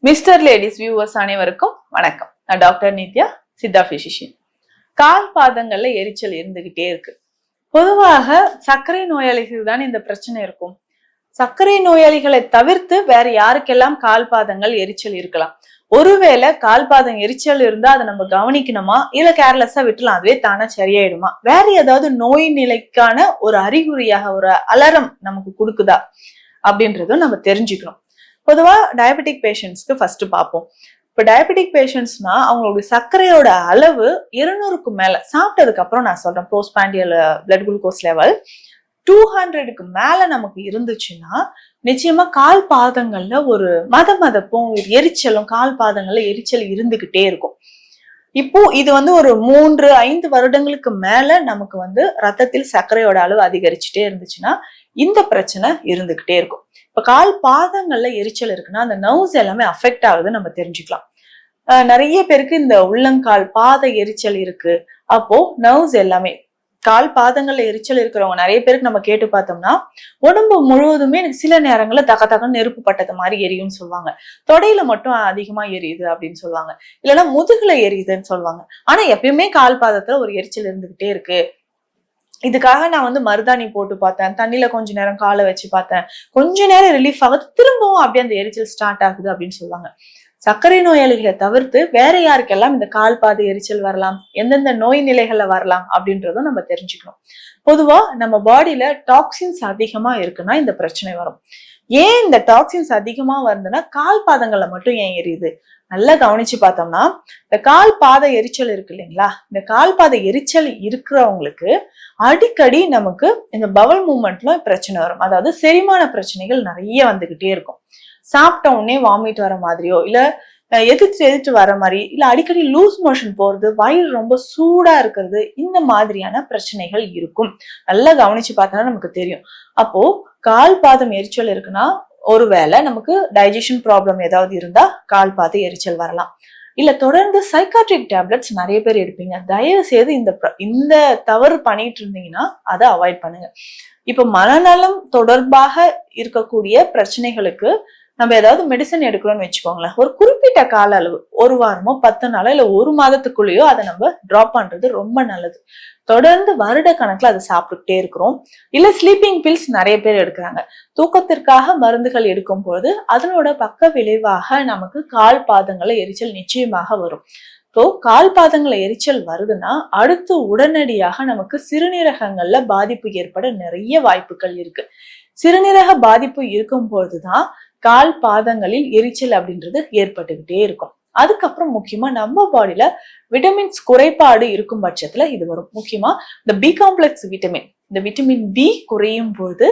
Mister ladies viewers அனைவருக்கும் வணக்கம். நான் டாக்டர் நித்யா, சித்தா பிசிஷியன். கால் பாதங்கள்ல எரிச்சல் இருந்துகிட்டே இருக்கு. பொதுவாக சர்க்கரை நோயாளிகள் தான் இந்த பிரச்சனை இருக்கும். சர்க்கரை நோயாளிகளை தவிர்த்து வேற யாருக்கெல்லாம் கால் பாதங்கள் எரிச்சல் இருக்கலாம்? ஒருவேளை கால் பாதம் எரிச்சல் இருந்தா அதை நம்ம கவனிக்கணுமா, இல்ல கேர்லெஸ்ஸா விட்டுலாம் அதுவே தானே சரியாயிடுமா? வேற ஏதாவது நோய் நிலைக்கான ஒரு அறிகுறியாக ஒரு அலாரம் நமக்கு கொடுக்குதா அப்படின்றதும் நம்ம தெரிஞ்சுக்கணும். பொதுவா டயபெட்டிக் பேஷண்ட்ஸ்க்கு ஃபர்ஸ்ட் பார்ப்போம். இப்போ டயபெட்டிக் பேஷண்ட்ஸ்னா அவங்களுடைய சர்க்கரையோட அளவு 200க்கு மேல சாப்பிட்டதுக்கு அப்புறம் நான் சொல்றேன், போஸ்ட்பாண்டியல் பிளட் குளுக்கோஸ் லெவல் 200க்கு மேல நமக்கு இருந்துச்சுன்னா நிச்சயமா கால் பாதங்கள்ல ஒரு மதப்பும் எரிச்சலும், கால் பாதங்கள்ல எரிச்சல் இருந்துகிட்டே இருக்கும். இப்போ இது ஒரு 3-5 வருடங்களுக்கு மேல நமக்கு ரத்தத்தில் சர்க்கரையோட அளவு அதிகரிச்சுட்டே இருந்துச்சுன்னா இந்த பிரச்சனை இருந்துகிட்டே இருக்கும். இப்ப கால் பாதங்கள்ல எரிச்சல் இருக்குன்னா அந்த நர்வ்ஸ் எல்லாமே அஃபெக்ட் ஆகுதுன்னு நம்ம தெரிஞ்சுக்கலாம். நிறைய பேருக்கு இந்த உள்ளங்கால் பாத எரிச்சல் இருக்கு. அப்போ நர்வ்ஸ் எல்லாமே கால் பாதங்கள்ல எரிச்சல் இருக்கிறவங்க நிறைய பேருக்கு நம்ம கேட்டு பார்த்தோம்னா உடம்பு முழுவதுமே சில நேரங்கள்ல தகன்னு நெருப்பு பட்டது மாதிரி எரியும்னு சொல்லுவாங்க. தொடையில மட்டும் அதிகமா எரியுது அப்படின்னு சொல்லுவாங்க. இல்லைன்னா முதுகுல எரியுதுன்னு சொல்லுவாங்க. ஆனா எப்பயுமே கால் பாதத்துல ஒரு எரிச்சல் இருந்துகிட்டே இருக்கு. இதுக்காக நான் மருதாணி போட்டு பார்த்தேன், தண்ணியில கொஞ்ச நேரம் காலை வச்சு பார்த்தேன், கொஞ்ச நேரம் ரிலீஃப் ஆகுது, திரும்பவும் அப்படியே அந்த எரிச்சல் ஸ்டார்ட் ஆகுது அப்படின்னு சொல்லுவாங்க. சர்க்கரை நோயாளிகளை தவிர்த்து வேற யாருக்கெல்லாம் இந்த கால் பாத எரிச்சல் வரலாம், எந்தெந்த நோய் நிலைகள்ல வரலாம் அப்படின்றதும் நம்ம தெரிஞ்சுக்கணும். பொதுவா நம்ம பாடியில டாக்ஸின்ஸ் அதிகமா இருக்குன்னா இந்த பிரச்சனை வரும். ஏன் இந்த டாக்ஸின்ஸ் அதிகமா வருதுன்னா கால் பாதங்கள்ல மட்டும் ஏன் எரியுது? நல்லா கவனிச்சு பார்த்தோம்னா இந்த கால் பாத எரிச்சல் இருக்கு இல்லைங்களா, இந்த கால் பாத எரிச்சல் இருக்கிறவங்களுக்கு அடிக்கடி நமக்கு இந்த பவல் மூவ்மெண்ட்ல பிரச்சனை வரும். அதாவது செரிமான பிரச்சனைகள் நிறைய வந்துகிட்டே இருக்கும். சாப்பிட்ட உடனே வாமிட் வர மாதிரியோ, இல்ல எதிர்த்து வர மாதிரி, இல்ல அடிக்கடி லூஸ் மோஷன் போறது, வயிறு ரொம்ப சூடா இருக்கிறது, இந்த மாதிரியான பிரச்சனைகள் இருக்கும். நல்லா கவனிச்சு பார்த்தோம்னா நமக்கு தெரியும். அப்போ கால் பாதம் எரிச்சல் இருக்குன்னா ஒருவேளை நமக்கு டைஜஷன் ப்ராப்ளம் ஏதாவது இருந்தா கால் பாத எரிச்சல் வரலாம். இல்ல தொடர்ந்து சைக்காட்ரிக் டேப்லெட்ஸ் நிறைய பேர் எடுப்பீங்க. தயவு செய்து இந்த தவறு பண்ணிட்டு இருந்தீங்கன்னா அதை அவாய்ட் பண்ணுங்க. இப்ப மனநலம் தொடர்பாக இருக்கக்கூடிய பிரச்சனைகளுக்கு நம்ம ஏதாவது மெடிசன் எடுக்கிறோம்னு வச்சுக்கோங்களேன், ஒரு குறிப்பிட்ட கால அளவு, 1 வாரமோ 10 நாளோ இல்ல 1 மாதத்துக்குள்ளேயோ அதை நம்ம டிராப் பண்றது ரொம்ப நல்லது. தொடர்ந்து வருட கணக்குல அதை சாப்பிட்டுக்கிட்டே இருக்கிறோம். இல்ல ஸ்லீப்பிங் பில்ஸ் நிறைய பேர் எடுக்கிறாங்க. தூக்கத்திற்காக மருந்துகள் எடுக்கும் போது அதனோட பக்க விளைவாக நமக்கு கால் பாதங்கள்ல எரிச்சல் நிச்சயமாக வரும். இப்போ கால் பாதங்கள்ல எரிச்சல் வருதுன்னா அடுத்து உடனடியாக நமக்கு சிறுநீரகங்கள்ல பாதிப்பு ஏற்பட நிறைய வாய்ப்புகள் இருக்கு. சிறுநீரக பாதிப்பு இருக்கும் பொழுதுதான் கால் பாதங்களில் எரிச்சல் அப்படின்றது ஏற்பட்டுக்கிட்டே இருக்கும். அதுக்கப்புறம் முக்கியமா நம்ம பாடியில விட்டமின்ஸ் குறைபாடு இருக்கும் பட்சத்துல இது வரும். முக்கியமா இந்த பி காம்ப்ளெக்ஸ் விட்டமின், இந்த விட்டமின் பி குறையும் பொழுது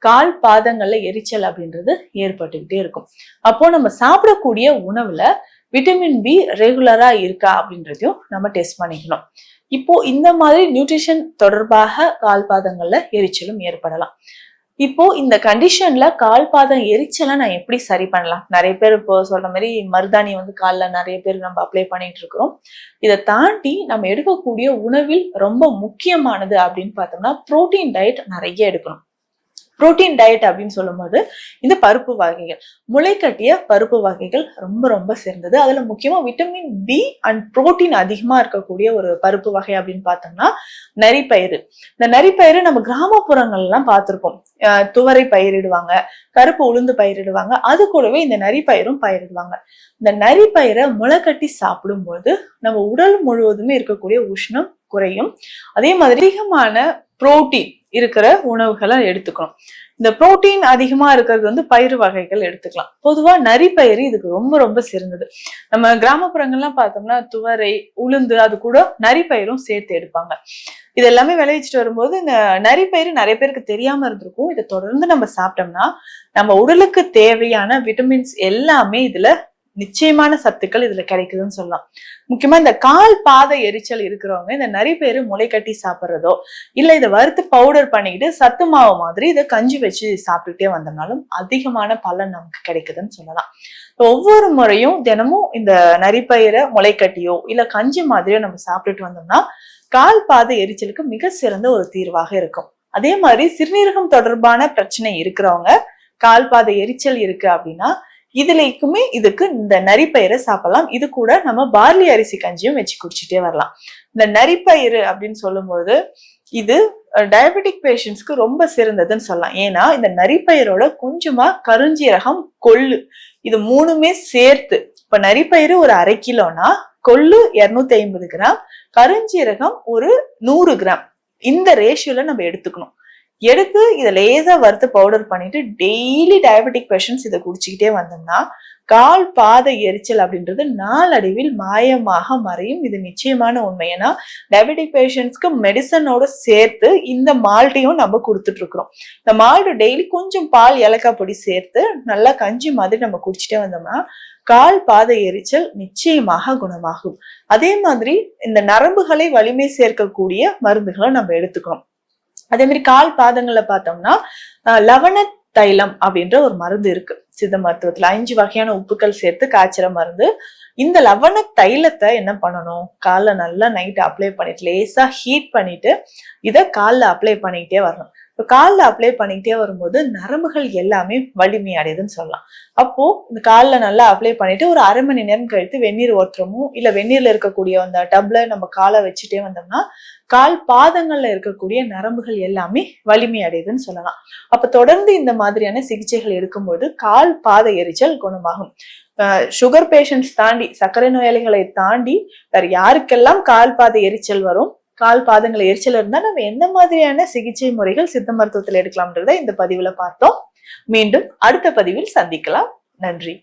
கால் பாதங்கள்ல எரிச்சல் அப்படின்றது ஏற்பட்டுக்கிட்டே இருக்கும். அப்போ நம்ம சாப்பிடக்கூடிய உணவுல விட்டமின் பி ரெகுலரா இருக்கா அப்படின்றதையும் நம்ம டெஸ்ட் பண்ணிக்கணும். இப்போ இந்த மாதிரி நியூட்ரிஷன் தொடர்பாக கால் பாதங்கள்ல எரிச்சலும் ஏற்படலாம். இப்போ இந்த கண்டிஷன்ல கால் பாதம் எரிச்சலை நான் எப்படி சரி பண்ணலாம்? நிறைய பேர் இப்போ சொல்ற மாதிரி மருதாணி கால்ல நிறைய பேர் நம்ம அப்ளை பண்ணிட்டு இருக்கிறோம். இதை தாண்டி நம்ம எடுக்கக்கூடிய உணவில் ரொம்ப முக்கியமானது அப்படின்னு பார்த்தோம்னா புரோட்டீன் டயட் நிறைய எடுக்கணும். புரோட்டீன் டயட் அப்படின்னு சொல்லும்போது இந்த பருப்பு வகைகள், முளைக்கட்டிய பருப்பு வகைகள் ரொம்ப ரொம்ப சிறந்தது. அதுல முக்கியமா விட்டமின் பி அண்ட் புரோட்டீன் அதிகமா இருக்கக்கூடிய ஒரு பருப்பு வகை அப்படின்னு பார்த்தோம்னா நரிப்பயிறு. இந்த நரிப்பயிறு நம்ம கிராமப்புறங்கள் எல்லாம் பார்த்திருப்போம். துவரை பயிரிடுவாங்க, கருப்பு உளுந்து பயிரிடுவாங்க, அது கூடவே இந்த நரிப்பயிரும் பயிரிடுவாங்க. இந்த நரிப்பயிரை முளைக்கட்டி சாப்பிடும்போது நம்ம உடல் முழுவதுமே இருக்கக்கூடிய உஷ்ணம் குறையும். அதே மாதிரி அதிகமான புரோட்டீன் இருக்கிற உணவுகளை எடுத்துக்கணும். இந்த புரோட்டீன் அதிகமா இருக்கிறது பயிறு வகைகள் எடுத்துக்கலாம். பொதுவா நரிப்பயிறு இதுக்கு ரொம்ப ரொம்ப சிறந்தது. நம்ம கிராமப்புறங்கள்லாம் பார்த்தோம்னா துவரை, உளுந்து, அது கூட நரிப்பயிரும் சேர்த்து எடுப்பாங்க. இது எல்லாமே விளைவிச்சுட்டு வரும்போது இந்த நரிப்பயிறு நிறைய பேருக்கு தெரியாம இருந்திருக்கும். இதை தொடர்ந்து நம்ம சாப்பிட்டோம்னா நம்ம உடலுக்கு தேவையான விட்டமின்ஸ் எல்லாமே இதுல நிச்சயமான சத்துக்கள் இதுல கிடைக்குதுன்னு சொல்லலாம். முக்கியமா இந்த கால் பாத எரிச்சல் இருக்கிறவங்க இந்த நரிப்பயிறு முளை கட்டி சாப்பிட்றதோ, இல்ல இதை வறுத்து பவுடர் பண்ணிக்கிட்டு சத்து மாவு மாதிரி இதை கஞ்சி வச்சு சாப்பிட்டுட்டே வந்தோம்னாலும் அதிகமான பலன் நமக்கு கிடைக்குதுன்னு சொல்லலாம். ஒவ்வொரு முறையும் தினமும் இந்த நரிப்பயிரை முளை கட்டியோ இல்ல கஞ்சி மாதிரியோ நம்ம சாப்பிட்டுட்டு வந்தோம்னா கால் பாத எரிச்சலுக்கு மிக சிறந்த ஒரு தீர்வாக இருக்கும். அதே மாதிரி சிறுநீரகம் தொடர்பான பிரச்சனை இருக்கிறவங்க கால் பாத எரிச்சல் இருக்கு அப்படின்னா இதுலக்குமே இதுக்கு இந்த நரிப்பயிரை சாப்பிடலாம். இது கூட நம்ம பார்லி அரிசி கஞ்சியும் வச்சு குடிச்சிட்டே வரலாம். இந்த நரிப்பயிறு அப்படின்னு சொல்லும்போது இது டயபெட்டிக் பேஷண்ட்ஸ்க்கு ரொம்ப சிறந்ததுன்னு சொல்லலாம். ஏன்னா இந்த நரிப்பயிரோட கொஞ்சமா கருஞ்சீரகம், கொள்ளு இது மூணுமே சேர்த்து, இப்ப நரிப்பயிறு ஒரு 1/2 கிலோனா கொள்ளு 250 கிராம், கருஞ்சீரகம் ஒரு 100 கிராம், இந்த ரேஷியோல நம்ம எடுத்துக்கணும். எடுத்து இதை லேசா வறுத்து பவுடர் பண்ணிட்டு டெய்லி டயபெட்டிக் பேஷண்ட்ஸ் இதை குடிச்சுக்கிட்டே வந்தோம்னா கால் பாத எரிச்சல் அப்படின்றது நாளடைவில் மாயமாக மறையும். இது நிச்சயமான உண்மை. ஏன்னா டயபெட்டிக் பேஷண்ட்ஸ்க்கு மெடிசனோட சேர்த்து இந்த மால்ட்டையும் நம்ம கொடுத்துட்டு இருக்கிறோம். இந்த மால்ட் டெய்லி கொஞ்சம் பால், ஏலக்காய் பொடி சேர்த்து நல்லா கஞ்சி மாதிரி நம்ம குடிச்சிட்டே வந்தோம்னா கால் பாத எரிச்சல் நிச்சயமாக குணமாகும். அதே மாதிரி இந்த நரம்புகளை வலிமை சேர்க்கக்கூடிய மருந்துகளை நம்ம எடுத்துக்கணும். அதே மாதிரி கால் பாதங்கள்ல பார்த்தோம்னா லவண தைலம் அப்படின்ற ஒரு மருந்து இருக்கு சித்த மருத்துவத்துல. 5 வகையான உப்புக்கள் சேர்த்து காய்ச்சற மருந்து. இந்த லவண தைலத்தை என்ன பண்ணணும், கால்ல நல்லா நைட் அப்ளை பண்ணிட்டு லேசா ஹீட் பண்ணிட்டு இதை கால்ல அப்ளை பண்ணிக்கிட்டே வரணும். இப்ப கால்ல அப்ளை பண்ணிக்கிட்டே வரும்போது நரம்புகள் எல்லாமே வலிமை அடையுதுன்னு சொல்லலாம். அப்போ இந்த கால்ல நல்லா அப்ளை பண்ணிட்டு ஒரு 1/2 மணி நேரம் கழித்து வெந்நீர் ஓட்டுறமோ இல்ல வெந்நீர்ல இருக்கக்கூடிய அந்த டப்ல நம்ம காலை வச்சுட்டே வந்தோம்னா கால் பாதங்கள்ல இருக்கக்கூடிய நரம்புகள் எல்லாமே வலிமை அடையுதுன்னு சொல்லலாம். அப்ப தொடர்ந்து இந்த மாதிரியான சிகிச்சைகள் எடுக்கும்போது கால் பாத எரிச்சல் குணமாகும். சுகர் பேஷண்ட்ஸ் தாண்டி, சர்க்கரை நோயாளிகளை தாண்டி வேற யாருக்கெல்லாம் கால் பாத எரிச்சல் வரும், கால் பாதங்களை எரிச்சல் இருந்தா நம்ம எந்த மாதிரியான சிகிச்சை முறைகள் சித்த மருத்துவத்தில் எடுக்கலாம்ன்றத இந்த பதிவுல பார்த்தோம். மீண்டும் அடுத்த பதிவில் சந்திக்கலாம். நன்றி.